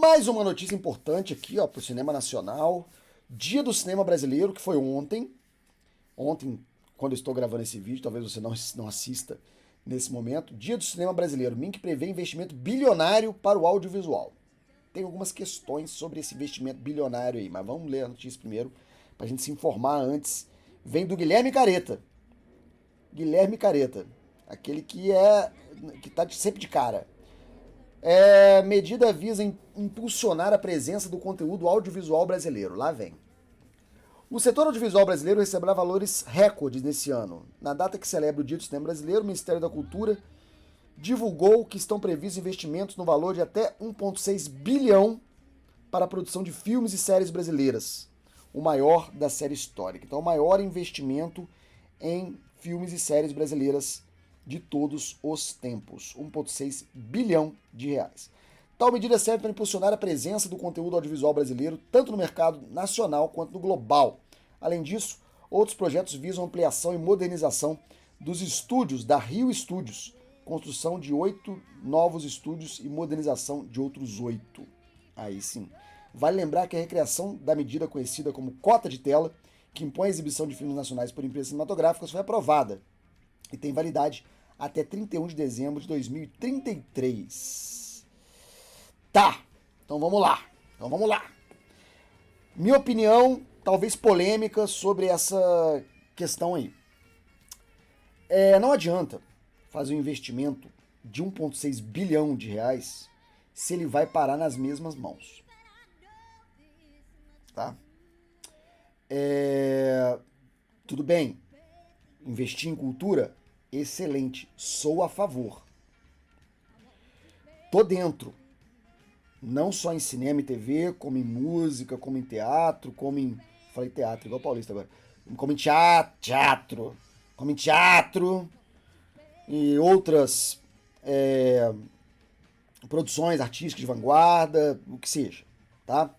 Mais uma notícia importante aqui, ó, pro cinema nacional. Dia do Cinema Brasileiro, que foi ontem. Ontem, quando eu estou gravando esse vídeo, talvez você não assista nesse momento. Dia do Cinema Brasileiro. Mink prevê investimento bilionário para o audiovisual. Tem algumas questões sobre esse investimento bilionário aí, mas vamos ler a notícia primeiro, pra gente se informar antes. Vem do Guilherme Careta. Guilherme Careta. Aquele que tá sempre de cara. Medida visa impulsionar a presença do conteúdo audiovisual brasileiro. Lá vem. O setor audiovisual brasileiro receberá valores recordes nesse ano. Na data que celebra o Dia do Cinema Brasileiro, o Ministério da Cultura divulgou que estão previstos investimentos no valor de até 1,6 bilhão para a produção de filmes e séries brasileiras. O maior da série histórica. Então, o maior investimento em filmes e séries brasileiras de todos os tempos. 1,6 bilhão de reais. Tal medida serve para impulsionar a presença do conteúdo audiovisual brasileiro, tanto no mercado nacional quanto no global. Além disso, outros projetos visam ampliação e modernização dos estúdios da Rio Studios, construção de 8 novos estúdios e modernização de outros 8. Aí sim. Vale lembrar que a recriação da medida conhecida como cota de tela, que impõe a exibição de filmes nacionais por empresas cinematográficas, foi aprovada e tem validade até 31 de dezembro de 2033. Tá, então vamos lá. Minha opinião, talvez polêmica, sobre essa questão aí. Não adianta fazer um investimento de 1,6 bilhão de reais se ele vai parar nas mesmas mãos. Tá? Tudo bem, investir em cultura, excelente, sou a favor. Tô dentro, não só em cinema e TV, como em música, como em teatro, como em... Falei teatro, igual Paulista agora. Como em teatro, como em teatro e outras produções artísticas de vanguarda, o que seja, tá?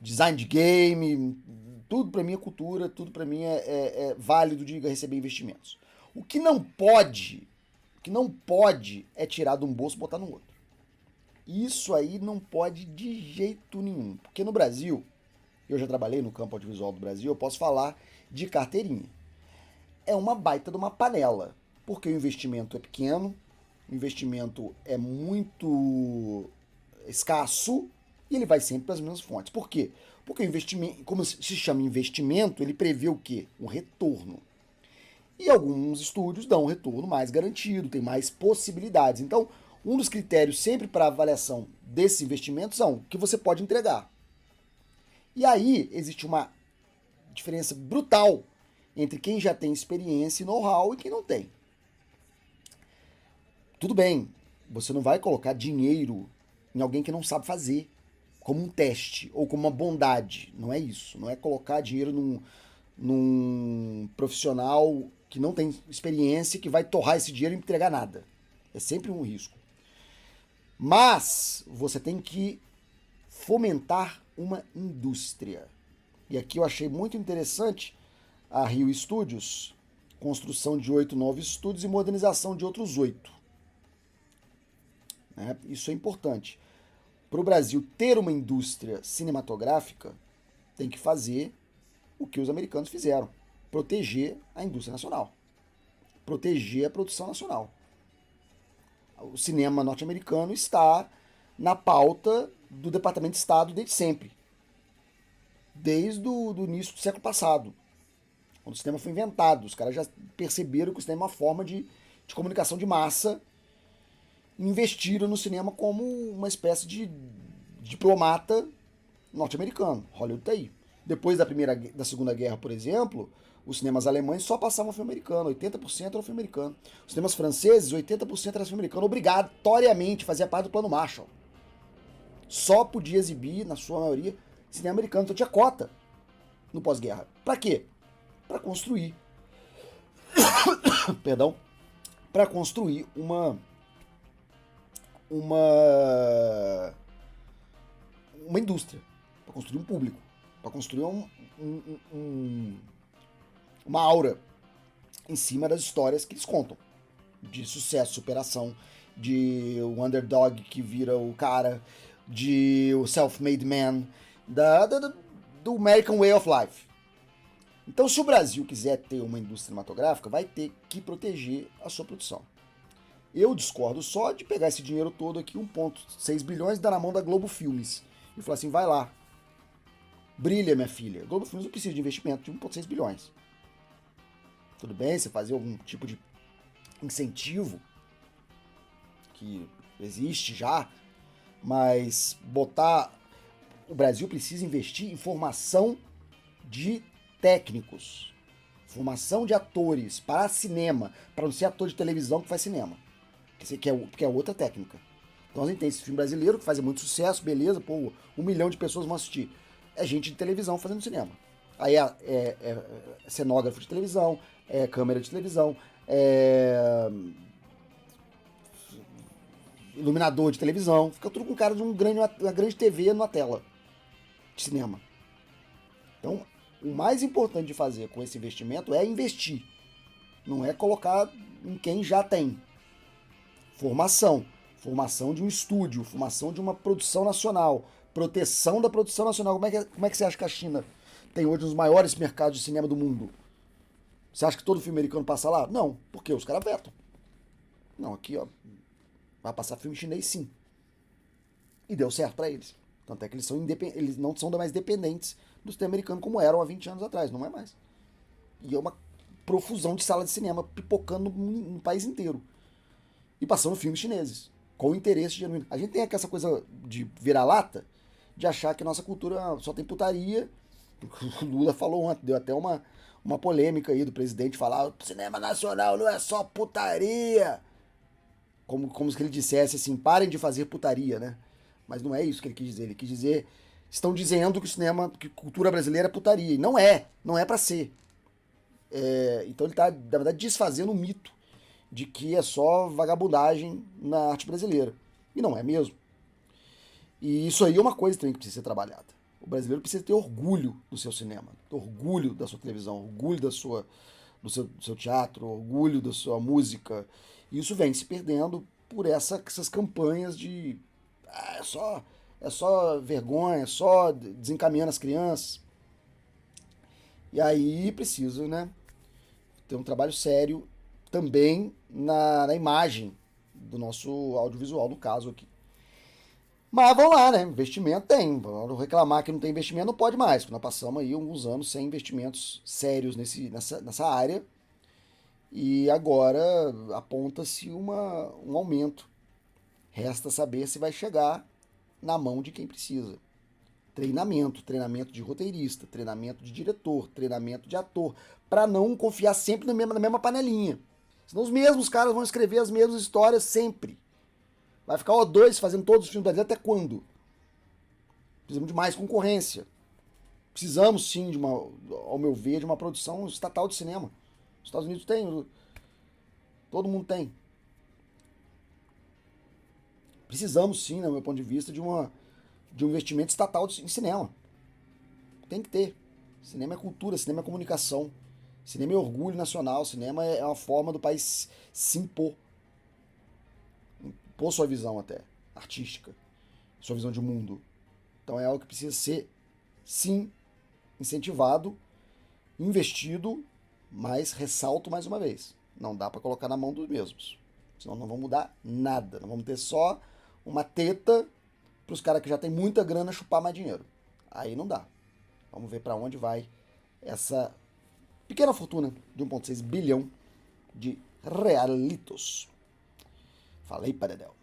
Design de game, tudo pra mim é cultura, tudo pra mim é válido de receber investimentos. O que não pode é tirar de um bolso e botar no outro. Isso aí não pode de jeito nenhum, porque no Brasil, eu já trabalhei no campo audiovisual do Brasil, eu posso falar de carteirinha. É uma baita de uma panela, porque o investimento é pequeno, o investimento é muito escasso e ele vai sempre para as mesmas fontes. Por quê? Porque o investimento, como se chama investimento, ele prevê o quê? Um retorno. E alguns estúdios dão um retorno mais garantido, tem mais possibilidades. Então, um dos critérios sempre para avaliação desses investimentos são o que você pode entregar. E aí existe uma diferença brutal entre quem já tem experiência e know-how e quem não tem. Tudo bem, você não vai colocar dinheiro em alguém que não sabe fazer, como um teste ou como uma bondade. Não é isso. Não é colocar dinheiro num profissional que não tem experiência, que vai torrar esse dinheiro e não entregar nada. É sempre um risco. Mas você tem que fomentar uma indústria. E aqui eu achei muito interessante a Rio Studios, construção de 8 novos estúdios e modernização de outros 8. Isso é importante. Para o Brasil ter uma indústria cinematográfica, tem que fazer o que os americanos fizeram. Proteger a indústria nacional. Proteger a produção nacional. O cinema norte-americano está na pauta do Departamento de Estado desde sempre. Desde o início do século passado. Quando o cinema foi inventado. Os caras já perceberam que o cinema é uma forma de comunicação de massa. Investiram no cinema como uma espécie de diplomata norte-americano. Hollywood tá aí. Depois da Segunda Guerra, por exemplo, os cinemas alemães só passavam filme americano, 80% era filme americano. Os cinemas franceses, 80% era filme americano, obrigatoriamente fazia parte do Plano Marshall. Só podia exibir, na sua maioria, cinema americano, então tinha cota no pós-guerra. Pra quê? Pra construir. Perdão. Pra construir uma indústria, para construir um público, para construir uma aura em cima das histórias que eles contam, de sucesso, superação, de o underdog que vira o cara, de O Self-Made Man, do American Way of Life. Então, se o Brasil quiser ter uma indústria cinematográfica, vai ter que proteger a sua produção. Eu discordo só de pegar esse dinheiro todo aqui, 1,6 bilhões, e dar na mão da Globo Filmes. E falar assim, vai lá, brilha, minha filha. Globo Filmes não precisa de investimento de 1,6 bilhões. Tudo bem, você fazer algum tipo de incentivo, que existe já, mas o Brasil precisa investir em formação de técnicos, formação de atores para cinema, para não ser ator de televisão que faz cinema, que é outra técnica. Então a gente tem esse filme brasileiro que faz muito sucesso, beleza, pô, 1 milhão de pessoas vão assistir. É gente de televisão fazendo cinema. Aí é cenógrafo de televisão, é câmera de televisão, é iluminador de televisão, fica tudo com cara de uma grande TV na tela de cinema. Então, o mais importante de fazer com esse investimento é investir, não é colocar em quem já tem. Formação de um estúdio, formação de uma produção nacional, proteção da produção nacional. Como é que você acha que a China tem hoje os maiores mercados de cinema do mundo? Você acha que todo filme americano passa lá? Não, porque os caras vetam. Não, aqui ó, vai passar filme chinês sim. E deu certo pra eles. Tanto é que eles não são mais dependentes do cinema americano como eram há 20 anos atrás, não é mais. E é uma profusão de sala de cinema pipocando no país inteiro. E passando filmes chineses, com interesse genuíno. A gente tem aqui essa coisa de vira-lata, de achar que nossa cultura só tem putaria. O Lula falou ontem, deu até uma polêmica aí do presidente falar: o cinema nacional não é só putaria. Como se ele dissesse assim, parem de fazer putaria, né? Mas não é isso que ele quis dizer. Ele quis dizer, estão dizendo que que cultura brasileira é putaria. E não é pra ser. Então ele tá, na verdade, desfazendo o mito de que é só vagabundagem na arte brasileira. E não é mesmo. E isso aí é uma coisa também que precisa ser trabalhada. O brasileiro precisa ter orgulho do seu cinema, orgulho da sua televisão, orgulho do seu teatro, orgulho da sua música. E isso vem se perdendo por essas campanhas de é só vergonha, é só desencaminhando as crianças. E aí precisa, né, ter um trabalho sério também na imagem do nosso audiovisual, no caso aqui. Mas vamos lá, né? Investimento tem. Vamos reclamar que não tem investimento, não pode mais. Nós passamos aí alguns anos sem investimentos sérios nessa área. E agora aponta-se um aumento. Resta saber se vai chegar na mão de quem precisa. Treinamento de roteirista, treinamento de diretor, treinamento de ator, para não confiar sempre na mesma panelinha. Senão os mesmos caras vão escrever as mesmas histórias sempre. Vai ficar O2 fazendo todos os filmes brasileiros até quando? Precisamos de mais concorrência. Precisamos sim, ao meu ver, de uma produção estatal de cinema. Os Estados Unidos tem, todo mundo tem. Precisamos sim, no meu ponto de vista, de um investimento estatal em cinema. Tem que ter. Cinema é cultura, cinema é comunicação. Cinema é orgulho nacional, cinema é uma forma do país se impor sua visão até, artística, sua visão de mundo. Então é algo que precisa ser, sim, incentivado, investido, mas ressalto mais uma vez, não dá para colocar na mão dos mesmos, senão não vão mudar nada, não vamos ter só uma teta para os caras que já tem muita grana chupar mais dinheiro. Aí não dá. Vamos ver para onde vai essa pequena fortuna de 1,6 bilhão de realitos. Falei, Paredel.